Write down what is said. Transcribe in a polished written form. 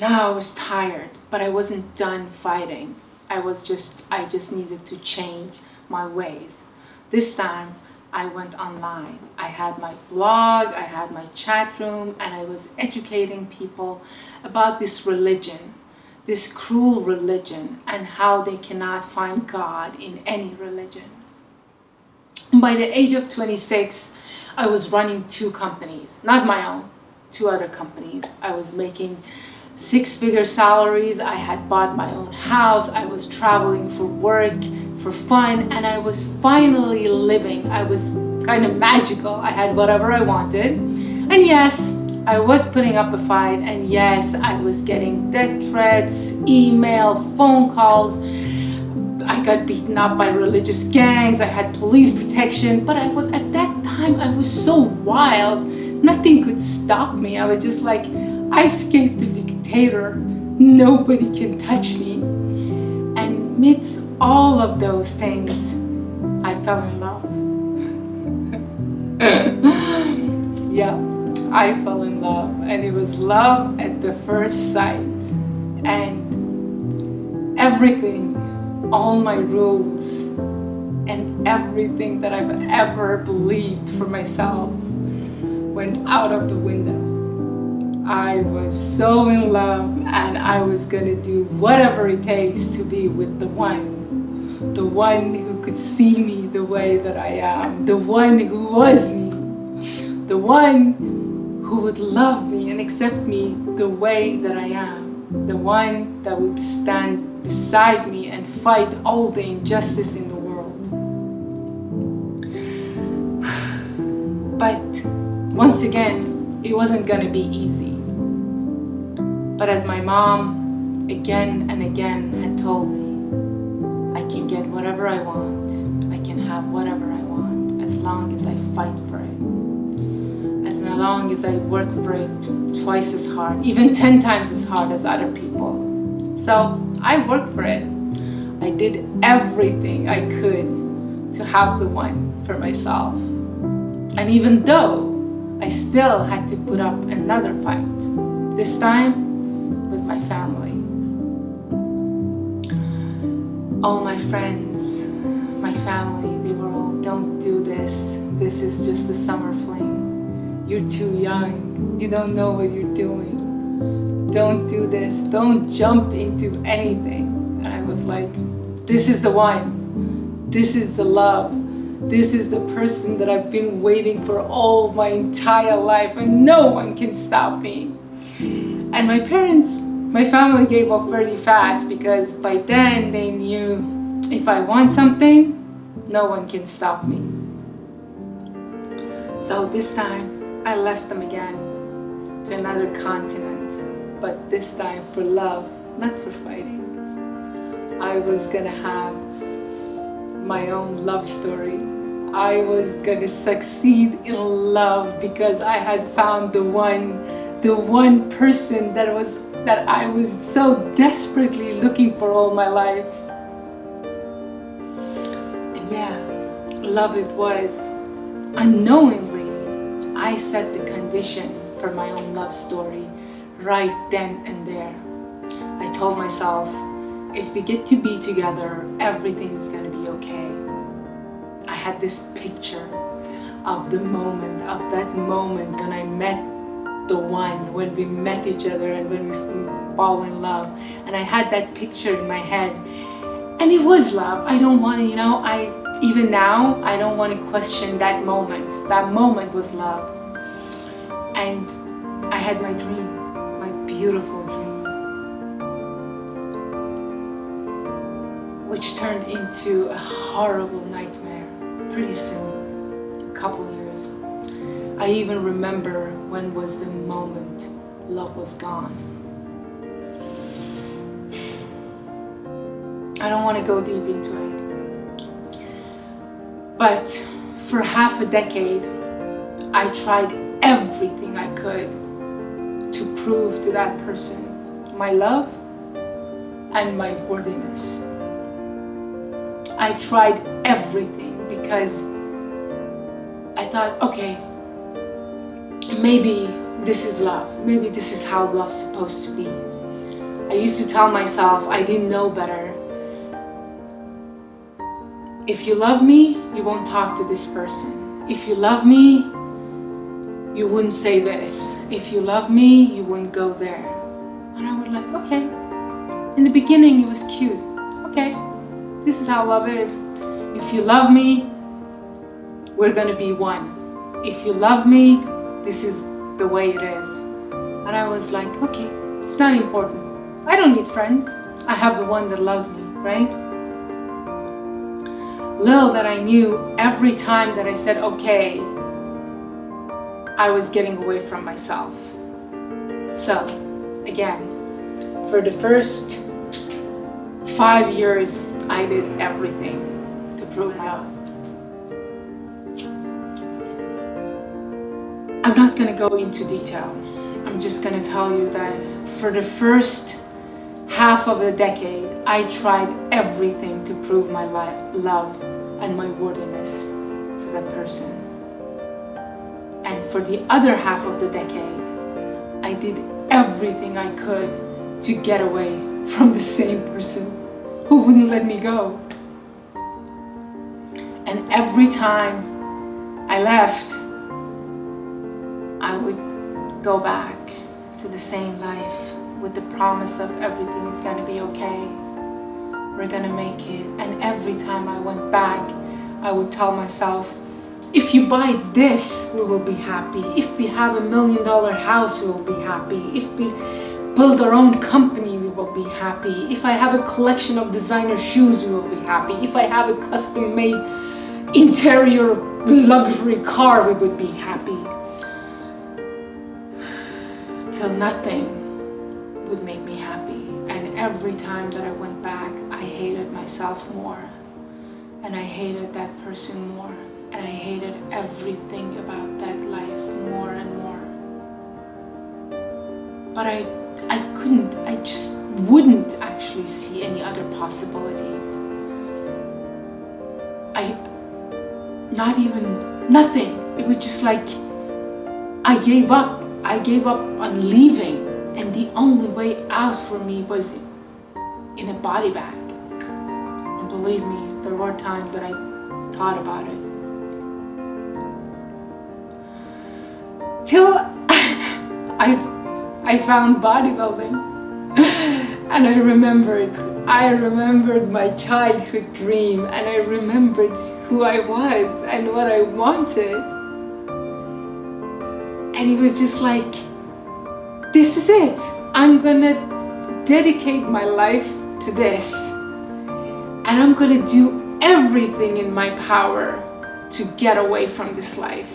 now I was tired, but I wasn't done fighting. I just needed to change my ways. This time I went online. I had my blog, I had my chat room, and I was educating people about this religion, this cruel religion, and how they cannot find God in any religion. By the age of 26, I was running 2 companies, not my own, 2 other companies. I was making 6-figure salaries. I had bought my own house. I was traveling for work, for fun, and I was finally living. I was kind of magical. I had whatever I wanted. And yes, I was putting up a fight, and yes, I was getting death threats, email, phone calls. I got beaten up by religious gangs. I had police protection, but at that time I was so wild. Nothing could stop me. I was just like, I escaped the dictator. Nobody can touch me. And amidst all of those things, I fell in love. Yeah, I fell in love, and it was love at the first sight. And everything, all my rules, and everything that I've ever believed for myself went out of the window. I was so in love, and I was gonna do whatever it takes to be with the one who could see me the way that I am, the one who was me, the one who would love me and accept me the way that I am, the one that would stand beside me and fight all the injustice in the world. But once again, it wasn't gonna be easy. But as my mom again and again had told me, I can get whatever I want, I can have whatever I want, as long as I fight for it, as long as I work for it twice as hard, even 10 times as hard as other people. So I worked for it. I did everything I could to have the one for myself. And even though I still had to put up another fight, this time with my family. All my friends, my family, they were all, don't do this. This is just a summer fling. You're too young. You don't know what you're doing. Don't do this. Don't jump into anything. And I was like, this is the one. This is the love. This is the person that I've been waiting for all my entire life, and no one can stop me. And my parents, my family gave up very fast, because by then they knew if I want something, no one can stop me. So this time I left them again to another continent, but this time for love, not for fighting. I was gonna have my own love story. I was gonna succeed in love, because I had found the one person that I was so desperately looking for all my life. And yeah, love it was. Unknowingly, I set the condition for my own love story right then and there. I told myself, if we get to be together, everything is gonna be okay. I had this picture of the moment, of that moment when I met the one, when we met each other and when we fall in love. And I had that picture in my head, and it was love. I don't want to, even now, I don't want to question that moment. That moment was love. And I had my dream, my beautiful dream, which turned into a horrible nightmare pretty soon, a couple years. I even remember when was the moment love was gone. I don't want to go deep into it, but for half a decade I tried everything I could to prove to that person my love and my worthiness. I tried everything, because I thought, okay, maybe this is love. Maybe this is how love's supposed to be. I used to tell myself I didn't know better. If you love me, you won't talk to this person. If you love me, you wouldn't say this. If you love me, you wouldn't go there. And I was like, okay. In the beginning, it was cute. Okay, this is how love is. If you love me, we're gonna be one. If you love me, this is the way it is. And I was like, okay, it's not important. I don't need friends. I have the one that loves me, right? Little that I knew, every time that I said okay, I was getting away from myself. So, again, for the first 5 years, I did everything to prove my love. I'm not going to go into detail. I'm just going to tell you that for the first half of a decade, I tried everything to prove my love and my worthiness to that person. And for the other half of the decade, I did everything I could to get away from the same person who wouldn't let me go. And every time I left, I would go back to the same life with the promise of everything is going to be okay. We're going to make it. And every time I went back, I would tell myself, if you buy this, we will be happy. If we have $1 million house, we will be happy. If we build our own company, we will be happy. If I have a collection of designer shoes, we will be happy. If I have a custom-made interior luxury car, we would be happy. Till nothing would make me happy. And every time that I went back, I hated myself more. And I hated that person more. And I hated everything about that life more and more. But I couldn't, I just wouldn't actually see any other possibilities. Nothing. It was just like, I gave up. I gave up on leaving. And the only way out for me was in a body bag. And believe me, there were times that I thought about it. Till I found bodybuilding. And I remembered my childhood dream, and I remembered who I was and what I wanted. And it was just like, this is it. I'm gonna dedicate my life to this. And I'm gonna do everything in my power to get away from this life.